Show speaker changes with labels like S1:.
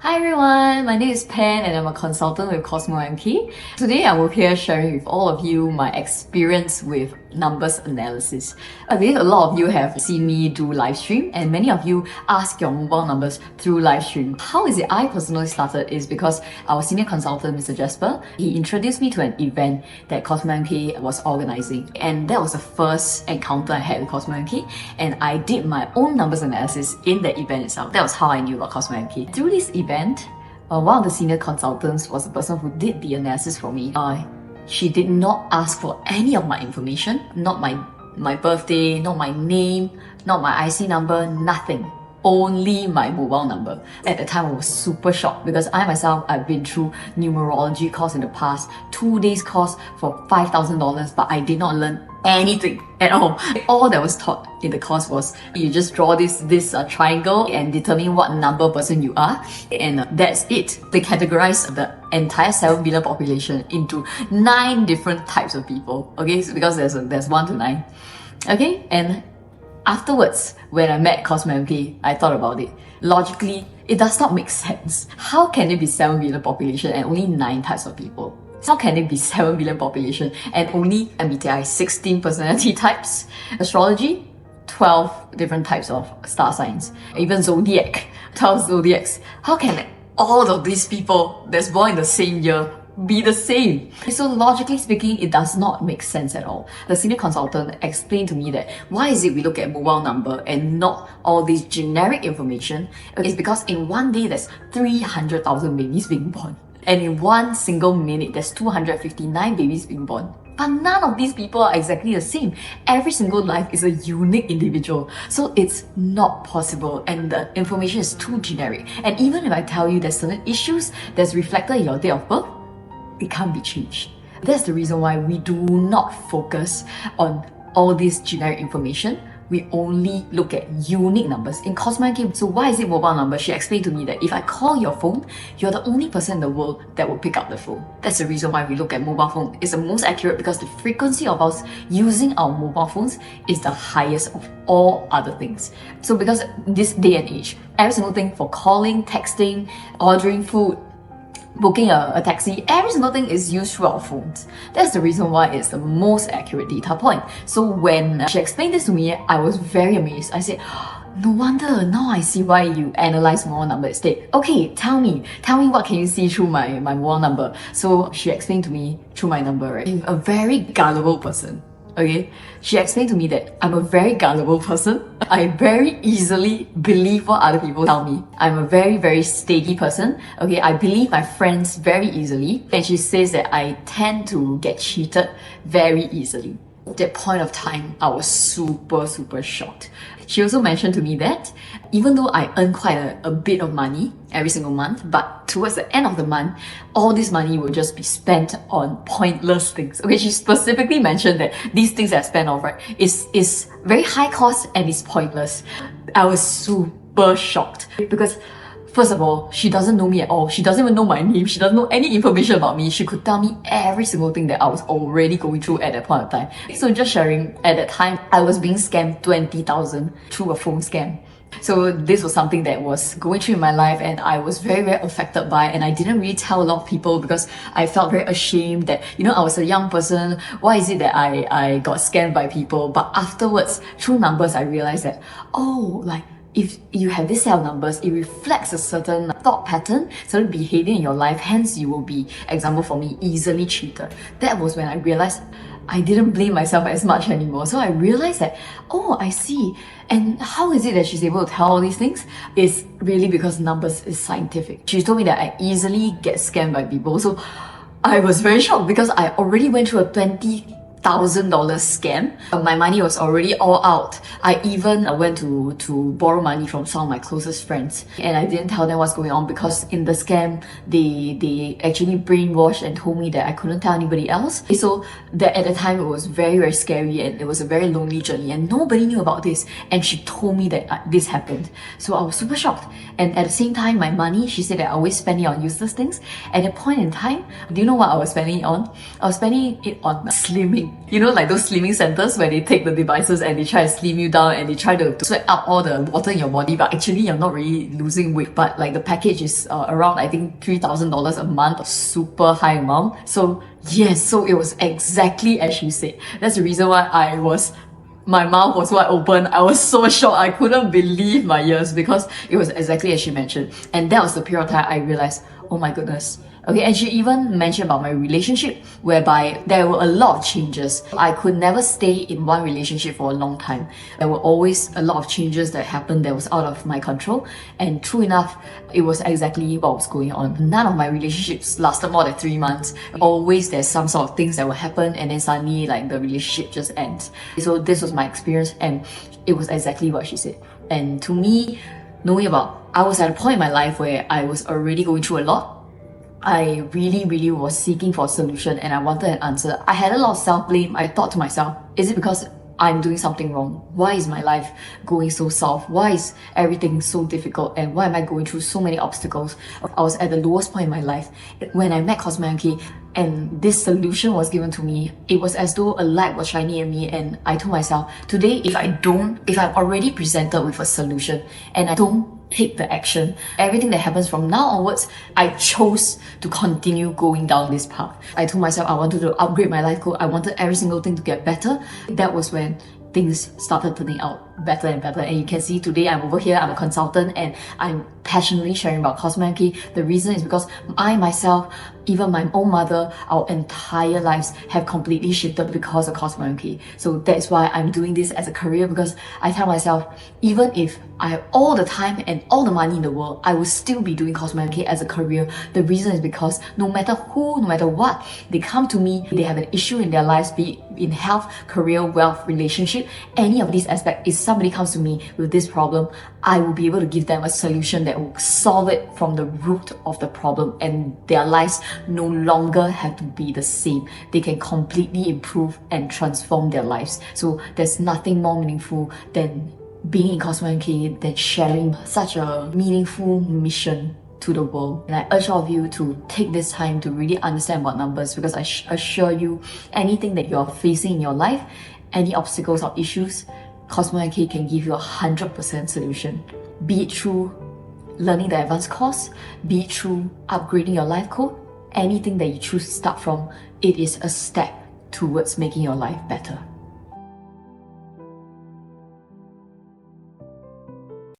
S1: Hi everyone, my name is Pan and I'm a consultant with Cosmomk. Today I will be here sharing with all of you my experience with numbers analysis. I believe a lot of you have seen me do live stream and many of you ask your mobile numbers through live stream. How is it I personally started is because our senior consultant, Mr. Jasper, he introduced me to an event that Cosmomk was organizing, and that was the first encounter I had with Cosmomk, and I did my own numbers analysis in the event itself. That was how I knew about Cosmomk. Through this event, one of the senior consultants was the person who did the analysis for me. She did not ask for any of my information, not my birthday, not my name, not my IC number, nothing. Only my mobile number. At the time, I was super shocked because I myself, I've been through Numerology course in the past, 2 days course for $5,000, but I did not learn anything at all. All that was taught in the course was you just draw this triangle and determine what number person you are, and that's it. They categorize the entire 7 billion population into 9 different types of people. Okay, so because there's 1 to 9. Okay, and afterwards, when I met Cosmomk, I thought about it. Logically, it does not make sense. How can it be 7 billion population and only 9 types of people? How can it be 7 billion population and only MBTI 16 personality types? Astrology, 12 different types of star signs. Even zodiac, 12 zodiacs. How can all of these people that's born in the same year be the same? So logically speaking, it does not make sense at all. The senior consultant explained to me that why is it we look at mobile number and not all this generic information? It's because in one day there's 300,000 babies being born. And in one single minute, there's 259 babies being born. But none of these people are exactly the same. Every single life is a unique individual. So it's not possible and the information is too generic. And even if I tell you there's certain issues that's reflected in your date of birth, it can't be changed. That's the reason why we do not focus on all this generic information. We only look at unique numbers. In Cosmomk, so why is it mobile number? She explained to me that if I call your phone, you're the only person in the world that will pick up the phone. That's the reason why we look at mobile phone. It's the most accurate because the frequency of us using our mobile phones is the highest of all other things. So because this day and age, every single thing for calling, texting, ordering food, booking a taxi, every single thing is used through our phones. That's the reason why it's the most accurate data point. So when she explained this to me, I was very amazed. I said, no wonder, now I see why you analyze mobile number instead. Okay, tell me what can you see through my mobile number? So she explained to me through my number, right? I'm a very gullible person. Okay, she explained to me that I'm a very gullible person. I very easily believe what other people tell me. I'm a very, very steady person. Okay, I believe my friends very easily. And she says that I tend to get cheated very easily. At that point of time, I was super shocked. She also mentioned to me that even though I earn quite a bit of money every single month, but towards the end of the month, all this money will just be spent on pointless things. Okay, she specifically mentioned that these things that I spend on, right, is very high cost and it's pointless. I was super shocked because first of all, she doesn't know me at all. She doesn't even know my name. She doesn't know any information about me. She could tell me every single thing that I was already going through at that point of time. So just sharing, at that time, I was being scammed 20,000 through a phone scam. So this was something that was going through in my life and I was very affected by, and I didn't really tell a lot of people because I felt very ashamed that, I was a young person. Why is it that I got scammed by people? But afterwards, through numbers, I realized that, if you have this set of numbers, it reflects a certain thought pattern, certain behavior in your life, hence you will be, example for me, easily cheated. That was when I realized I didn't blame myself as much anymore. So I realized that, I see. And how is it that she's able to tell all these things? It's really because numbers is scientific. She told me that I easily get scammed by people. So I was very shocked because I already went through a $20,000 scam. My money was already all out. I even went to borrow money from some of my closest friends, and I didn't tell them what's going on because in the scam they actually brainwashed and told me that I couldn't tell anybody else. So that at the time it was very scary and it was a very lonely journey and nobody knew about this, and she told me that this happened. So I was super shocked. And at the same time, my money, she said that I always spend it on useless things. At a point in time, do you know what I was spending it on? I was spending it on slimming. You know, like those slimming centers where they take the devices and they try to slim you down and they try to sweat up all the water in your body, but actually you're not really losing weight. But like the package is around, I think, $3,000 a month, a super high amount. So yes, so it was exactly as she said. That's the reason why my mouth was wide open. I was so shocked. I couldn't believe my ears because it was exactly as she mentioned. And that was the period of time I realized, oh my goodness. Okay, and she even mentioned about my relationship, whereby there were a lot of changes. I could never stay in one relationship for a long time. There were always a lot of changes that happened that was out of my control. And true enough, it was exactly what was going on. None of my relationships lasted more than 3 months. Always there's some sort of things that will happen and then suddenly like the relationship just ends. So this was my experience and it was exactly what she said. And to me, knowing about, I was at a point in my life where I was already going through a lot. I really was seeking for a solution and I wanted an answer. I had a lot of self-blame. I thought to myself, is it because I'm doing something wrong? Why is my life going so south? Why is everything so difficult? And why am I going through so many obstacles? I was at the lowest point in my life. When I met Cosmomk and this solution was given to me, it was as though a light was shining in me and I told myself, today if I'm already presented with a solution and I don't take the action, everything that happens from now onwards, I chose to continue going down this path. I told myself I wanted to upgrade my life goal. I wanted every single thing to get better. That was when things started turning out better and better. And you can see today I'm over here, I'm a consultant and I'm passionately sharing about Cosmomk. The reason is because I myself, even my own mother, our entire lives have completely shifted because of Cosmomk. So that's why I'm doing this as a career, because I tell myself, even if I have all the time and all the money in the world, I will still be doing Cosmomk as a career. The reason is because no matter who, no matter what, they come to me, they have an issue in their lives, be it in health, career, wealth, relationship, any of these aspects. If somebody comes to me with this problem, I will be able to give them a solution that will solve it from the root of the problem, and their lives no longer have to be the same. They can completely improve and transform their lives. So there's nothing more meaningful than being in Cosmomk, than sharing such a meaningful mission to the world. And I urge all of you to take this time to really understand about numbers, because I assure you, anything that you're facing in your life, any obstacles or issues, Cosmomk can give you 100% solution. Be it through learning the advanced course, be it through upgrading your life code, anything that you choose to start from, it is a step towards making your life better.